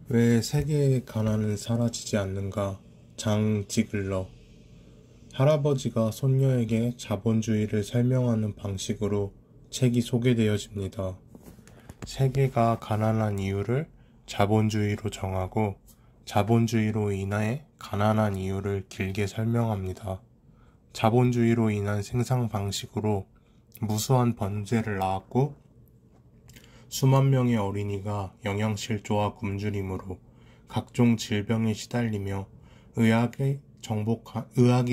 왜 세계의 가난은 사라지지 않는가? 장 지글러. 할아버지가 손녀에게 자본주의를 설명하는 방식으로 책이 소개되어집니다. 세계가 가난한 이유를 자본주의로 정하고 자본주의로 인해 가난한 이유를 길게 설명합니다. 자본주의로 인한 생산 방식으로 무수한 번제를 낳았고 수만 명의 어린이가 영양실조와 굶주림으로 각종 질병에 시달리며 의학이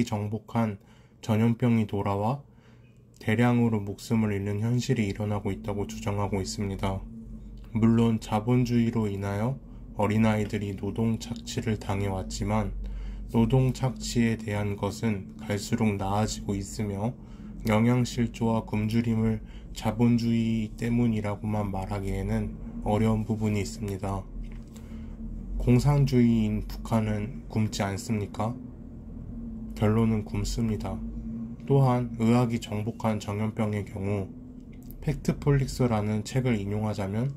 정복한 전염병이 돌아와 대량으로 목숨을 잃는 현실이 일어나고 있다고 주장하고 있습니다. 물론 자본주의로 인하여 어린아이들이 노동 착취를 당해왔지만 노동 착취에 대한 것은 갈수록 나아지고 있으며 영양실조와 굶주림을 자본주의 때문이라고만 말하기에는 어려운 부분이 있습니다. 공산주의인 북한은 굶지 않습니까? 결론은 굶습니다. 또한 의학이 정복한 전염병의 경우 팩트폴릭스라는 책을 인용하자면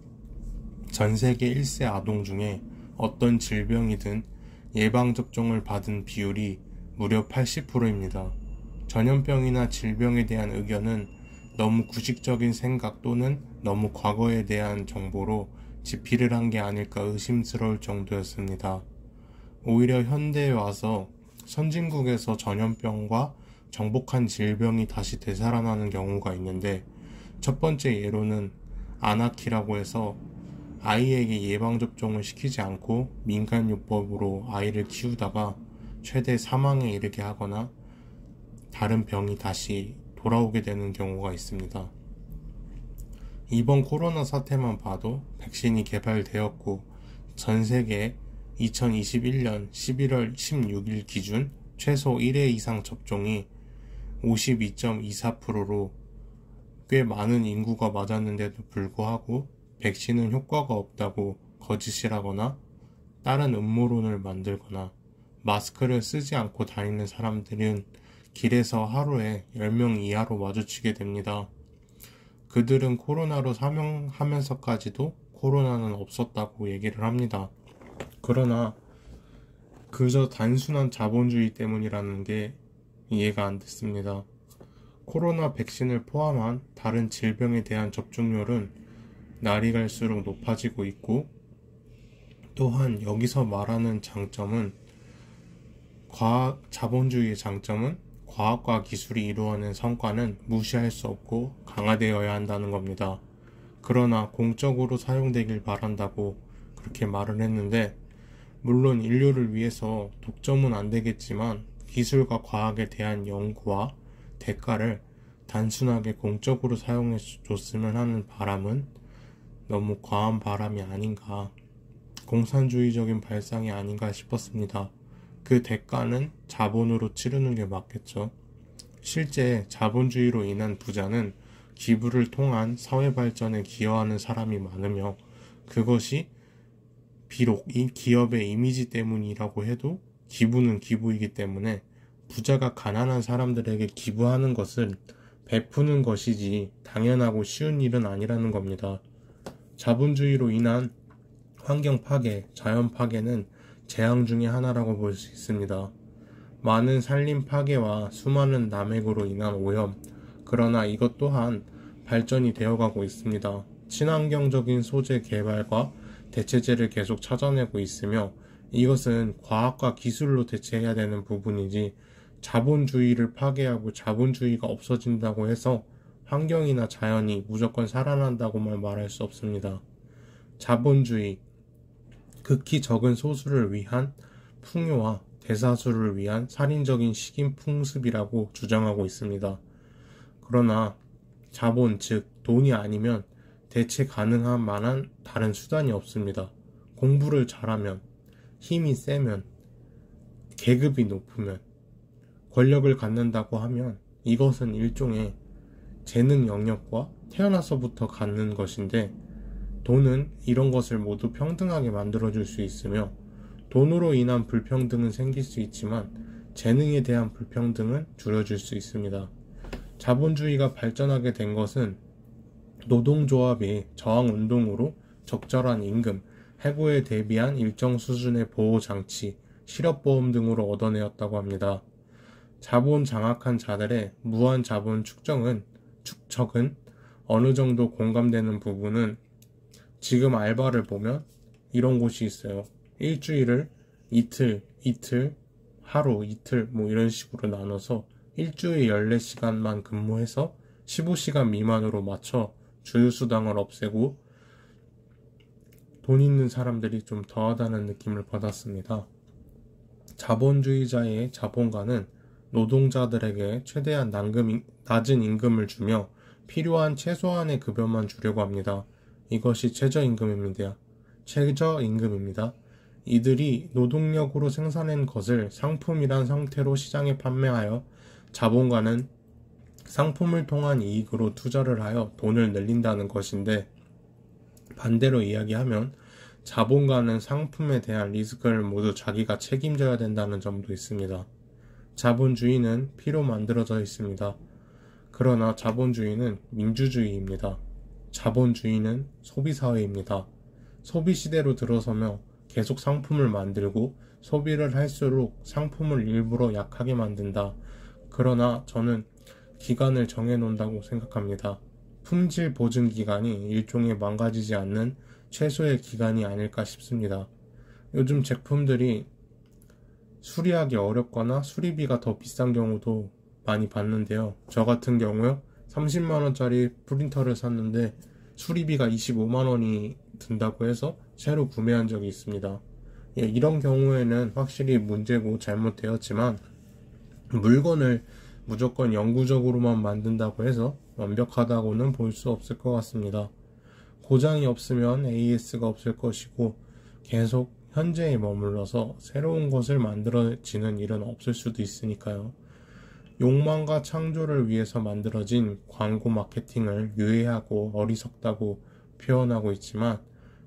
전 세계 1세 아동 중에 어떤 질병이든 예방접종을 받은 비율이 무려 80%입니다. 전염병이나 질병에 대한 의견은 너무 구식적인 생각 또는 너무 과거에 대한 정보로 집필을 한 게 아닐까 의심스러울 정도였습니다. 오히려 현대에 와서 선진국에서 전염병과 정복한 질병이 다시 되살아나는 경우가 있는데 첫 번째 예로는 아나키라고 해서 아이에게 예방접종을 시키지 않고 민간요법으로 아이를 키우다가 최대 사망에 이르게 하거나 다른 병이 다시 돌아오게 되는 경우가 있습니다. 이번 코로나 사태만 봐도 백신이 개발되었고 전 세계 2021년 11월 16일 기준 최소 1회 이상 접종이 52.24%로 꽤 많은 인구가 맞았는데도 불구하고 백신은 효과가 없다고 거짓이라거나 다른 음모론을 만들거나 마스크를 쓰지 않고 다니는 사람들은 길에서 하루에 10명 이하로 마주치게 됩니다. 그들은 코로나로 사망하면서까지도 코로나는 없었다고 얘기를 합니다. 그러나 그저 단순한 자본주의 때문이라는 게 이해가 안 됐습니다. 코로나 백신을 포함한 다른 질병에 대한 접종률은 날이 갈수록 높아지고 있고 또한 여기서 말하는 자본주의의 장점은 과학과 기술이 이루어낸 성과는 무시할 수 없고 강화되어야 한다는 겁니다. 그러나 공적으로 사용되길 바란다고 그렇게 말을 했는데 물론 인류를 위해서 독점은 안 되겠지만 기술과 과학에 대한 연구와 대가를 단순하게 공적으로 사용해 줬으면 하는 바람은 너무 과한 바람이 아닌가, 공산주의적인 발상이 아닌가 싶었습니다. 그 대가는 자본으로 치르는 게 맞겠죠. 실제 자본주의로 인한 부자는 기부를 통한 사회 발전에 기여하는 사람이 많으며 그것이 비록 이 기업의 이미지 때문이라고 해도 기부는 기부이기 때문에 부자가 가난한 사람들에게 기부하는 것은 베푸는 것이지 당연하고 쉬운 일은 아니라는 겁니다. 자본주의로 인한 환경 파괴, 자연 파괴는 재앙 중의 하나라고 볼 수 있습니다. 많은 산림 파괴와 수많은 남획으로 인한 오염, 그러나 이것 또한 발전이 되어가고 있습니다. 친환경적인 소재 개발과 대체제를 계속 찾아내고 있으며 이것은 과학과 기술로 대체해야 되는 부분이지 자본주의를 파괴하고 자본주의가 없어진다고 해서 환경이나 자연이 무조건 살아난다고만 말할 수 없습니다. 자본주의, 극히 적은 소수를 위한 풍요와 대다수를 위한 살인적인 식인풍습이라고 주장하고 있습니다. 그러나 자본, 즉 돈이 아니면 대체 가능한 만한 다른 수단이 없습니다. 공부를 잘하면, 힘이 세면, 계급이 높으면, 권력을 갖는다고 하면 이것은 일종의 재능 영역과 태어나서부터 갖는 것인데 돈은 이런 것을 모두 평등하게 만들어줄 수 있으며 돈으로 인한 불평등은 생길 수 있지만 재능에 대한 불평등은 줄여줄 수 있습니다. 자본주의가 발전하게 된 것은 노동조합이 저항운동으로 적절한 임금, 해고에 대비한 일정 수준의 보호장치, 실업보험 등으로 얻어내었다고 합니다. 자본 장악한 자들의 무한 자본 축적은 어느 정도 공감되는 부분은 지금 알바를 보면 이런 곳이 있어요. 일주일을 이틀, 하루, 이틀 뭐 이런 식으로 나눠서 일주일 14시간만 근무해서 15시간 미만으로 맞춰 주휴수당을 없애고 돈 있는 사람들이 좀 더하다는 느낌을 받았습니다. 자본주의자의 자본가는 노동자들에게 최대한 낮은 임금을 주며 필요한 최소한의 급여만 주려고 합니다. 이것이 최저임금입니다. 이들이 노동력으로 생산한 것을 상품이란 상태로 시장에 판매하여 자본가는 상품을 통한 이익으로 투자를 하여 돈을 늘린다는 것인데, 반대로 이야기하면 자본가는 상품에 대한 리스크를 모두 자기가 책임져야 된다는 점도 있습니다. 자본주의는 피로 만들어져 있습니다. 그러나 자본주의는 민주주의입니다. 자본주의는 소비사회입니다. 소비시대로 들어서며 계속 상품을 만들고 소비를 할수록 상품을 일부러 약하게 만든다. 그러나 저는 기간을 정해놓는다고 생각합니다. 품질 보증 기간이 일종의 망가지지 않는 최소의 기간이 아닐까 싶습니다. 요즘 제품들이 수리하기 어렵거나 수리비가 더 비싼 경우도 많이 봤는데요. 저 같은 경우요, 30만원짜리 프린터를 샀는데 수리비가 25만원이 든다고 해서 새로 구매한 적이 있습니다. 이런 경우에는 확실히 문제고 잘못되었지만, 물건을 무조건 영구적으로만 만든다고 해서 완벽하다고는 볼 수 없을 것 같습니다. 고장이 없으면 AS가 없을 것이고, 계속 현재에 머물러서 새로운 것을 만들어지는 일은 없을 수도 있으니까요. 욕망과 창조를 위해서 만들어진 광고 마케팅을 유해하고 어리석다고 표현하고 있지만,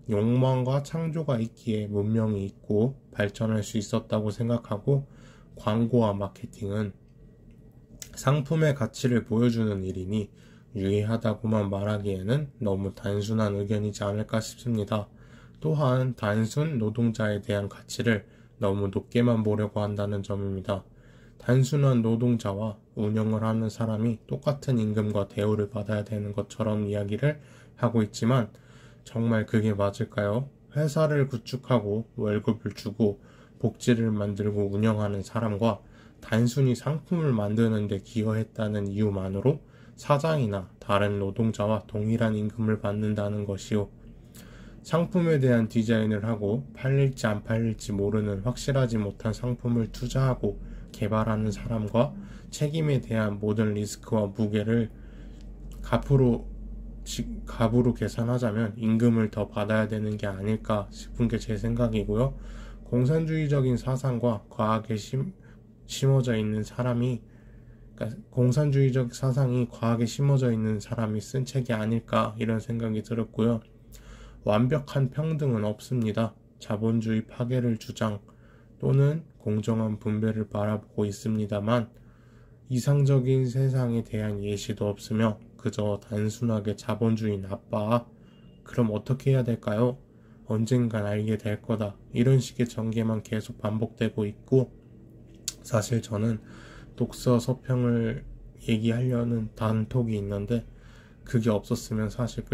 욕망과 창조가 있기에 문명이 있고 발전할 수 있었다고 생각하고, 광고와 마케팅은 상품의 가치를 보여주는 일이니 유해하다고만 말하기에는 너무 단순한 의견이지 않을까 싶습니다. 또한 단순 노동자에 대한 가치를 너무 높게만 보려고 한다는 점입니다. 단순한 노동자와 운영을 하는 사람이 똑같은 임금과 대우를 받아야 되는 것처럼 이야기를 하고 있지만, 정말 그게 맞을까요? 회사를 구축하고 월급을 주고 복지를 만들고 운영하는 사람과 단순히 상품을 만드는 데 기여했다는 이유만으로 사장이나 다른 노동자와 동일한 임금을 받는다는 것이요. 상품에 대한 디자인을 하고 팔릴지 안 팔릴지 모르는 확실하지 못한 상품을 투자하고 개발하는 사람과 책임에 대한 모든 리스크와 무게를 값으로 계산하자면 임금을 더 받아야 되는 게 아닐까 싶은 게 제 생각이고요. 공산주의적인 사상과 과학에 심어져 있는 사람이, 공산주의적 사상이 과학에 심어져 있는 사람이 쓴 책이 아닐까 이런 생각이 들었고요. 완벽한 평등은 없습니다. 자본주의 파괴를 주장 또는 공정한 분배를 바라보고 있습니다만, 이상적인 세상에 대한 예시도 없으며 그저 단순하게 자본주의 나빠, 그럼 어떻게 해야 될까요? 언젠간 알게 될 거다, 이런 식의 전개만 계속 반복되고 있고, 사실 저는 독서 서평을 얘기하려는 단톡이 있는데 그게 없었으면 사실